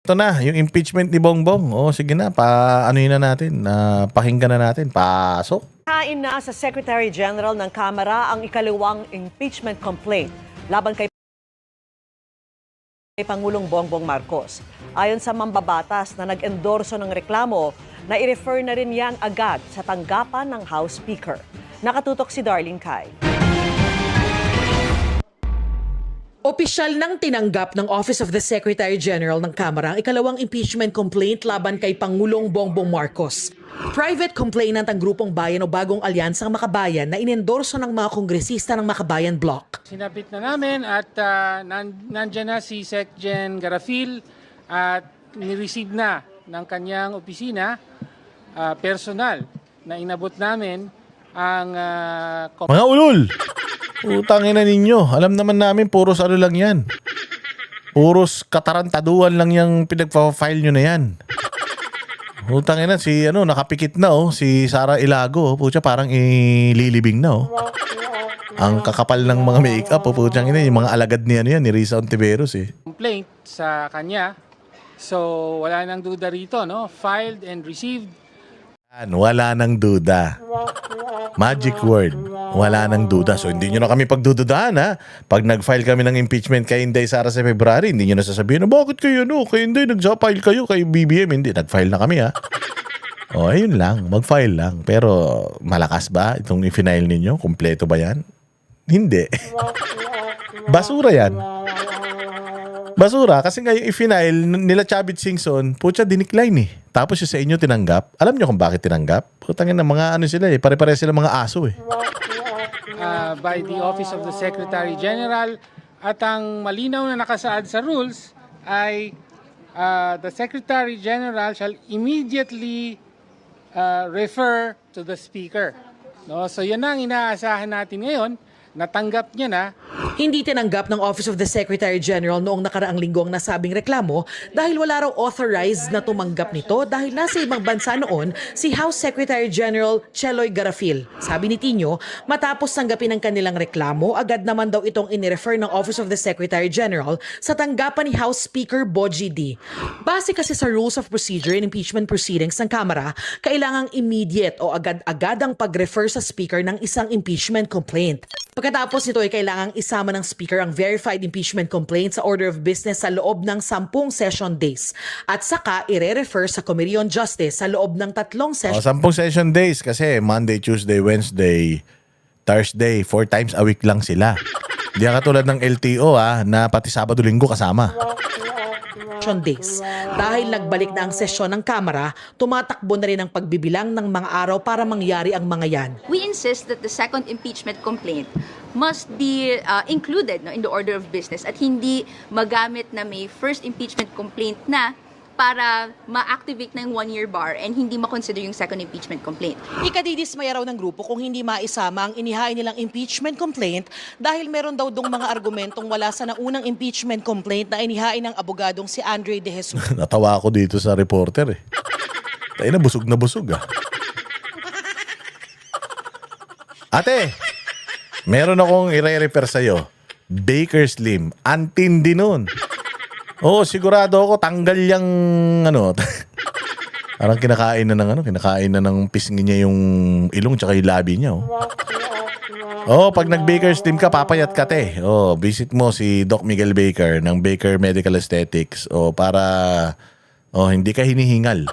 Ito na, yung impeachment ni Bongbong. O sige na, anuhin na natin, pakinggan na natin. Pasok. Hain na sa Secretary General ng Kamara ang ikalawang impeachment complaint laban kay Pangulong Bongbong Marcos. Ayon sa mambabatas na nag-endorso ng reklamo, na i-refer na rin yan agad sa tanggapan ng House Speaker. Nakatutok si Darlene Kai. Opisyal nang tinanggap ng Office of the Secretary General ng Kamara ang ikalawang impeachment complaint laban kay Pangulong Bongbong Marcos. Private complainant ang grupong Bayan o Bagong Alyansang Makabayan na inendorso ng mga kongresista ng Makabayan Bloc. Sinabit na namin at nandyan na si SecGen Garafil at nireceive na ng kanyang opisina personal na inabot namin ang Mga ulol! Utangin na ninyo. Alam naman namin, puros ano lang yan. Puros katarantaduan lang yung pinagpa-file nyo na yan. Utangin na, nakapikit na si Sara Ilago. Pucha, parang ililibing na Ang kakapal ng mga make-up. Puchang ina, yung mga alagad niya ni Risa Ontiveros complaint sa kanya. So wala nang duda rito, no? Filed and received. Wala nang duda. Magic word. Wala nang duda. So hindi nyo na kami pagdududahan Pag nag-file kami ng impeachment kay Inday Sara sa February, hindi nyo na sasabihin, bakit kayo kay Inday nag-file kayo, kay BBM, hindi. Nag-file na kami ayun lang. Mag-file lang. Pero malakas ba itong i-file ninyo? Kompleto ba yan? Hindi. Basura yan. Basura, kasi nga yung i-file nila Chavit Singson, pucha, dinecline Tapos yung sa inyo tinanggap. Alam nyo kung bakit tinanggap? Putangin na mga sila pare-pare sila mga aso By the Office of the Secretary General at ang malinaw na nakasaad sa rules ay the Secretary General shall immediately refer to the Speaker. No? So yan ang inaasahan natin ngayon. Natanggap niya na. Hindi tinanggap ng Office of the Secretary General noong nakaraang linggo ang nasabing reklamo dahil wala raw authorized na tumanggap nito dahil nasa ibang bansa noon si House Secretary General Cheloy Garafil. Sabi ni Tino, matapos tanggapin ang kanilang reklamo, agad naman daw itong inirefer ng Office of the Secretary General sa tanggapan ni House Speaker Bogie D. Base kasi sa Rules of Procedure in Impeachment Proceedings ng Kamara, kailangang immediate o agad-agad ang pag-refer sa Speaker ng isang impeachment complaint. Pagkatapos nito ay kailangang isama ng Speaker ang verified impeachment complaint sa order of business sa loob ng 10 session days at saka ire-refer sa Committee on Justice sa loob ng 3 session 10 session days kasi Monday, Tuesday, Wednesday, Thursday, 4 times a week lang sila. Hindi katulad ng LTO na pati Sabado, Linggo kasama. days. Dahil nagbalik na ang sesyon ng Kamara, tumatakbo na rin ang pagbibilang ng mga araw para mangyari ang mga yan. We insist that the second impeachment complaint must be included in the order of business at hindi magamit na may first impeachment complaint na para ma-activate na yung 1-year bar and hindi ma-consider yung second impeachment complaint. Ikadidismaya raw ng grupo kung hindi maisama ang inihain nilang impeachment complaint dahil meron daw dong mga argumentong wala sa naunang impeachment complaint na inihain ng abogadong si Andre De Jesus. Natawa ako dito sa reporter Tayo na busog Ate, meron akong i-refer sa'yo. Baker Slim. Antindi nun. Oo, sigurado ako tanggal yung parang kinakain na ng pisngi niya yung ilong tsaka yung labi niya. Pag nag-Baker Slim ka, papayat ka visit mo si Doc Miguel Baker ng Baker Medical Aesthetics para hindi ka hinihingal.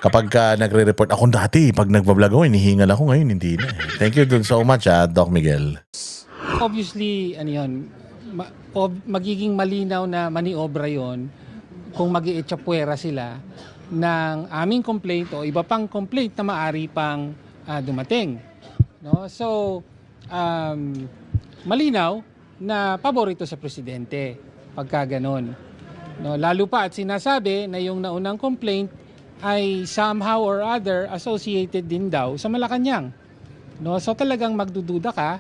Kapag nagre-report ako dati, pag nagbablog ako, hinihingal ako ngayon, hindi na. Thank you so much, Doc Miguel. Obviously, magiging malinaw na maniobra yon kung mag-iitsapwera sila ng aming complaint o iba pang complaint na maari pang dumating. No? So, malinaw na paborito sa presidente pagka ganon. No? Lalo pa at sinasabi na yung naunang complaint ay somehow or other associated din daw sa Malacanang. No? So talagang magdududa ka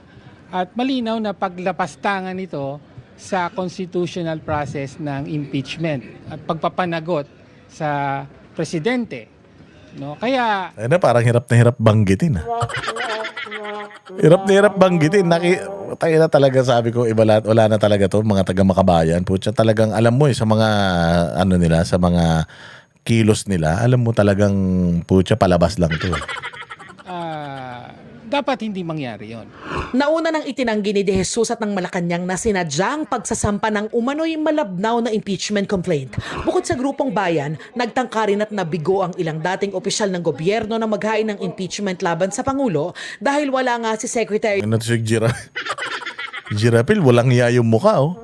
at malinaw na paglapastangan ito sa constitutional process ng impeachment at pagpapanagot sa presidente. No? Kaya parang hirap na hirap banggitin. Hirap na hirap banggitin. Tayo na talaga, sabi ko, iba lahat, wala na talaga to, mga taga Makabayan. Putya, talagang alam mo sa mga, ano nila, sa mga kilos nila, alam mo talagang, putya, palabas lang to. Dapat hindi mangyari yon. Nauna nang itinanggi ni De Jesus at ng Malacanang na sinadyang pagsasampa ng umano'y malabnaw na impeachment complaint. Bukod sa grupong bayan, nagtangka rin at nabigo ang ilang dating opisyal ng gobyerno na maghain ng impeachment laban sa Pangulo dahil wala nga si Secretary Ano to si Girapil, walang hiya yung mukha, oh.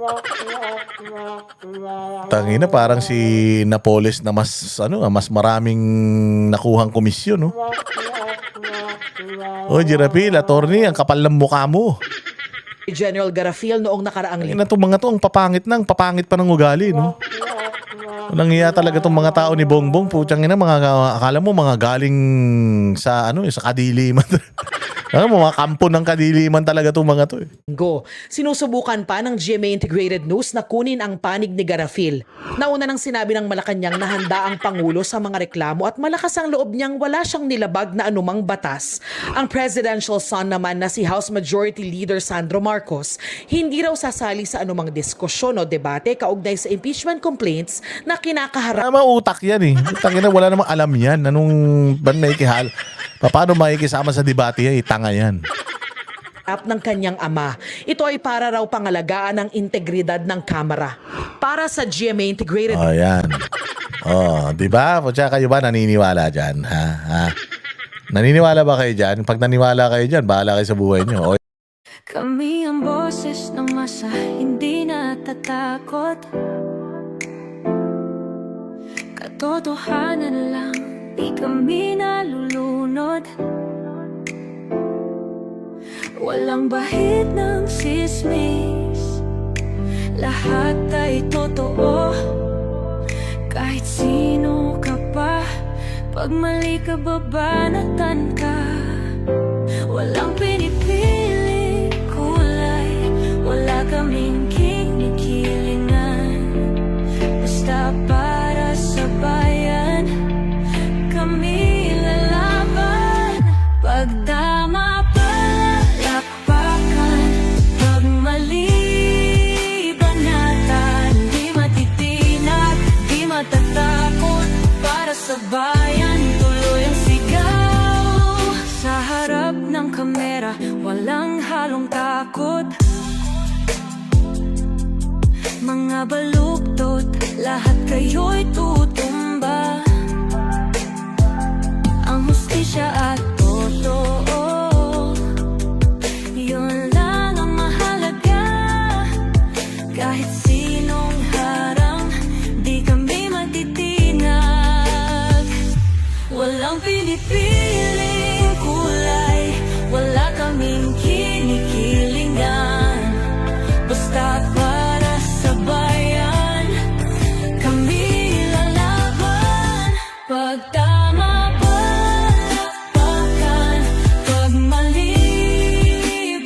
Tangina, parang si Napoles na mas maraming nakuhang komisyon, oh. Oh, Girapil, attorney, ang kapal ng mukha mo. General Garafil noong nakaraang Ina to mga to, ang papangit pa ng ugali, no? Walang hiya talaga tong mga tao ni Bongbong. Putyang ina, akala mo mga galing sa sa kadiliman. Mga kampo ng kadiliman talaga tong mga to. linggo. Sinusubukan pa ng GMA Integrated News na kunin ang panig ni Garafil. Nauna nang sinabi ng Malacanang na handa ang Pangulo sa mga reklamo at malakas ang loob niyang wala siyang nilabag na anumang batas. Ang presidential son naman na si House Majority Leader Sandro Marcos, hindi raw sasali sa anumang diskusyon o debate kaugnay sa impeachment complaints na kinakaharap Tama, utak yan, eh. Tangina, wala namang alam yan. Anong ban maikihal? Paano makikisama sa debate yan? Tanga yan. ng kanyang ama. Ito ay para raw pangalagaan ang integridad ng Kamara. Para sa GMA Integrated Oh, yan. Oh, di ba? Putsya, kayo ba naniniwala dyan? Ha? Naniniwala ba kayo dyan? Pag naniwala kayo dyan, bahala kayo sa buhay nyo. Kami ang boses ng masa, hindi natatakot. Katotohanan lang, di kami nalulunod. Walang bahid ng sismis, lahat ay totoo. Kahit sino ka pa, pag mali ka babanatan ka. Walang pinipili kulay, wala kaming kinikilingan. Basta para sa bayan, kami lalaban. Pag tama palakpakan, pag mali banatan. Di matitinag, di matatakot, para sa bayan tuloy ang sigaw. Sa harap ng kamera, walang halong takot. Mga baluktot, lahat kayo'y tutumba. Ang hustisya at totoo, yun lang ang mahalaga. Kahit sinong harang, di kami matitinag. Walang pinipiling kulay, wala kaming kinikilingan. Basta para sa bayan, kami lalaban. Pag tama palakpakan, pag mali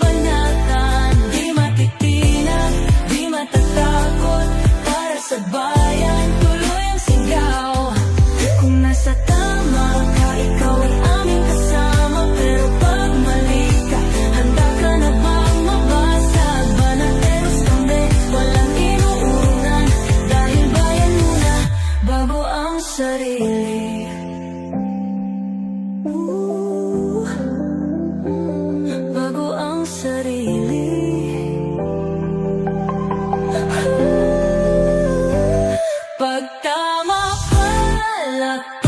banatan. Di matitinag, di matatakot, para sa bayan tuloy ang sigaw. Kung nasa tama ka, ikaw ay aming kasama. Pero pag mali ka, handa ka na bang mabasag? Banateros kami, walang inuunan. Dahil bayan muna, bago ang sarili. Bago ang sarili. Pag tama palakpakan,